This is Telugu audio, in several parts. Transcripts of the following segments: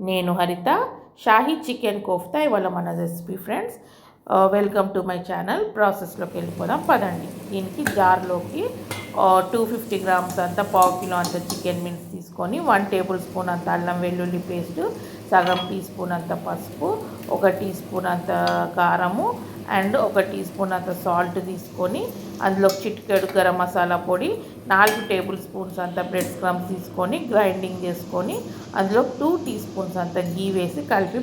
నేను హరిత. షాహీ చికెన్ కోఫ్తా ఇవాళ మన recipe friends. Welcome to my channel. ప్రాసెస్లోకి వెళ్ళిపోదాం పదండి. దీనికి జార్లోకి 250 గ్రామ్స్ అంత పావు కిలో అంత చికెన్ మిన్స్ తీసుకొని 1 టేబుల్ స్పూన్ అంత అల్లం వెల్లుల్లి పేస్ట్, సగం టీ స్పూన్ అంత పసుపు, 1 టీ స్పూన్ అంత కారము అండ్ 1 టీ స్పూన్ అంత సాల్ట్ తీసుకొని అందులో చిటికెడు గరం మసాలా పొడి, 4 టేబుల్ స్పూన్స్ అంత బ్రెడ్ క్రమ్స్ తీసుకొని గ్రైండింగ్ చేసుకొని అందులో 2 టీ స్పూన్స్ అంత గీ వేసి కలిపి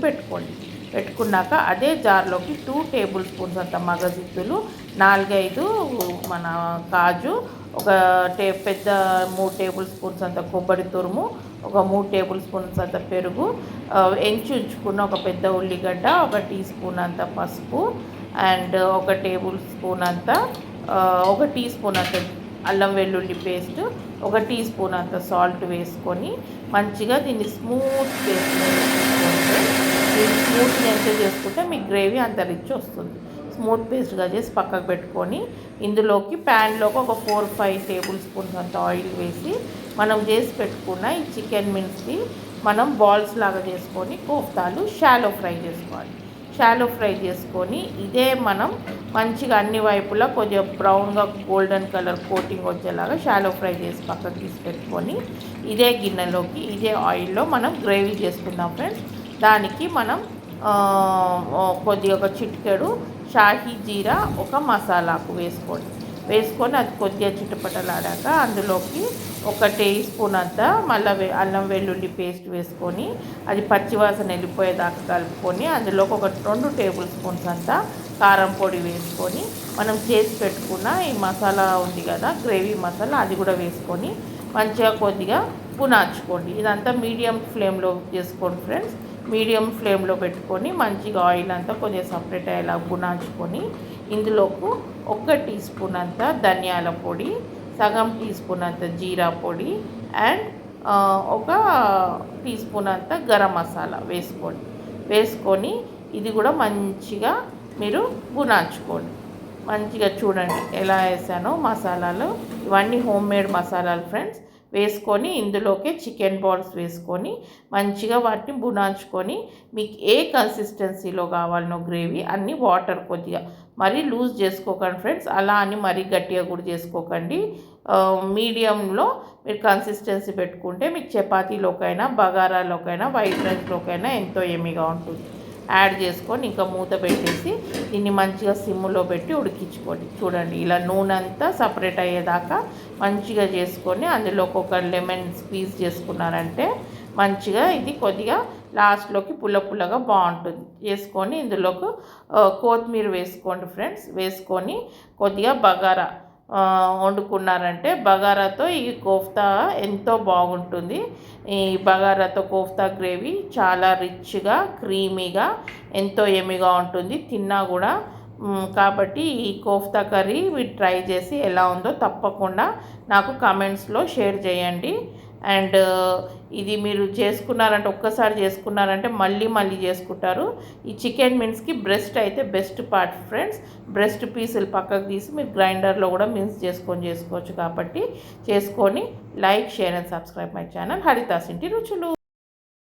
పెట్టుకున్నాక అదే జార్లోకి 2 టేబుల్ స్పూన్స్ అంత మగజిత్తులు, 4-5 మన కాజు, ఒక పెద్ద 3 టేబుల్ స్పూన్స్ అంత కొబ్బరి తురుము, ఒక 3 టేబుల్ స్పూన్స్ అంత పెరుగు, ఉంచుకున్న ఒక పెద్ద ఉల్లిగడ్డ, 1 టీ స్పూన్ అంత పసుపు అండ్ 1 టేబుల్ స్పూన్ అంత 1 టీ స్పూన్ అంత అల్లం వెల్లుల్లి పేస్ట్, 1 టీ స్పూన్ అంత సాల్ట్ వేసుకొని మంచిగా దీన్ని స్మూత్ స్మూత్గా ఎంత చేసుకుంటే మీకు గ్రేవీ అంత రిచ్ వస్తుంది. స్మూత్ పేస్ట్గా చేసి పక్కకు పెట్టుకొని ఇందులోకి ప్యాన్లోకి ఒక 4-5 టేబుల్ స్పూన్స్ అంత ఆయిల్ వేసి మనం చేసి పెట్టుకున్న ఈ చికెన్ మిన్స్ని మనం బాల్స్ లాగా చేసుకొని కోఫ్తాలు షాలో ఫ్రై చేసుకోవాలి. షాలో ఫ్రై చేసుకొని ఇదే మనం మంచిగా అన్ని వైపులా కొద్దిగా బ్రౌన్గా గోల్డెన్ కలర్ కోటింగ్ వచ్చేలాగా షాలో ఫ్రై చేసి పక్కకు తీసి పెట్టుకొని ఇదే గిన్నెలోకి ఇదే ఆయిల్లో మనం గ్రేవీ చేసుకుందాం ఫ్రెండ్స్. దానికి మనం కొద్దిగా ఒక చిటికెడు షాహీ జీరా, ఒక మసాలాకు వేసుకొని అది కొద్దిగా చిటపటలాడాక అందులోకి 1 టీ స్పూన్ అంతా మళ్ళీ అల్లం వెల్లుల్లి పేస్ట్ వేసుకొని అది పచ్చివాసన వెళ్ళిపోయేదాకా కలుపుకొని అందులోకి ఒక 2 టేబుల్ స్పూన్స్ అంతా కారం పొడి వేసుకొని మనం చేసి పెట్టుకున్న ఈ మసాలా ఉంది కదా గ్రేవీ మసాలా, అది కూడా వేసుకొని మంచిగా కొద్దిగా పునాచుకోండి. ఇదంతా మీడియం ఫ్లేమ్లో చేసుకోండి ఫ్రెండ్స్. మీడియం ఫ్లేమ్లో పెట్టుకొని మంచిగా ఆయిల్ అంతా కొద్దిగా సపరేట్ అయ్యేలా పునాచుకొని ఇందులోకి 1 టీ స్పూన్ అంత ధనియాల పొడి, సగం టీ స్పూన్ అంత జీరా పొడి అండ్ 1 టీ స్పూన్ అంత గరం మసాలా వేసుకొని ఇది కూడా మంచిగా మీరు గునాచుకోండి. మంచిగా చూడండి ఎలా వేసానో మసాలాలు. ఇవన్నీ హోమ్ మేడ్ మసాలాలు ఫ్రెండ్స్. వేసుకొని ఇందులోకి చికెన్ బాల్స్ వేసుకొని మంచిగా వాటిని బునాంచుకొని మీకు ఏ కన్సిస్టెన్సీలో కావాలనో గ్రేవీ అన్ని వాటర్ కొద్దిగా మరీ లూజ్ చేసుకోకండి ఫ్రెండ్స్, అలా అని మరీ గట్టిగా కూడా చేసుకోకండి. మీడియంలో మీరు కన్సిస్టెన్సీ పెట్టుకుంటే మీకు చపాతీలోకైనా బగారాలోకైనా వైట్ రైస్లోకైనా ఎంతో ఎమ్మిగా ఉంటుంది. యాడ్ చేసుకొని ఇంకా మూత పెట్టేసి దీన్ని మంచిగా సిమ్లో పెట్టి ఉడికించుకోండి. చూడండి ఇలా నూనె అంతా సపరేట్ అయ్యేదాకా మంచిగా చేసుకొని అందులోకి 1 లెమన్ స్క్వీజ్ చేసుకున్నారంటే మంచిగా ఇది కొద్దిగా లాస్ట్లోకి పుల్లగా బాగుంటుంది. వేసుకొని ఇందులోకి కొత్తిమీర వేసుకోండి ఫ్రెండ్స్. వేసుకొని కొద్దిగా బగారా వండుకున్నారంటే బగారాతో ఈ కోఫ్తా ఎంతో బాగుంటుంది. ఈ బగారాతో కోఫ్తా గ్రేవీ చాలా రిచ్గా క్రీమీగా ఎంతో ఎమ్మిగా ఉంటుంది తిన్నా కూడా. కాబట్టి ఈ కోఫ్తా కర్రీ మీరు ట్రై చేసి ఎలా ఉందో తప్పకుండా నాకు కామెంట్స్లో షేర్ చేయండి. అండ్ ఇది మీరు చేసుకున్నారంటే ఒక్కసారి చేసుకున్నారంటే మళ్ళీ చేసుకుంటారు. ఈ చికెన్ మిన్స్కి బ్రెస్ట్ అయితే బెస్ట్ పార్ట్ ఫ్రెండ్స్. బ్రెస్ట్ పీసులు పక్కకు తీసి మీరు గ్రైండర్లో కూడా మిన్స్ చేసుకోవచ్చు. కాబట్టి చేసుకొని like, share and subscribe my channel Haritha's ఇంటి రుచులు.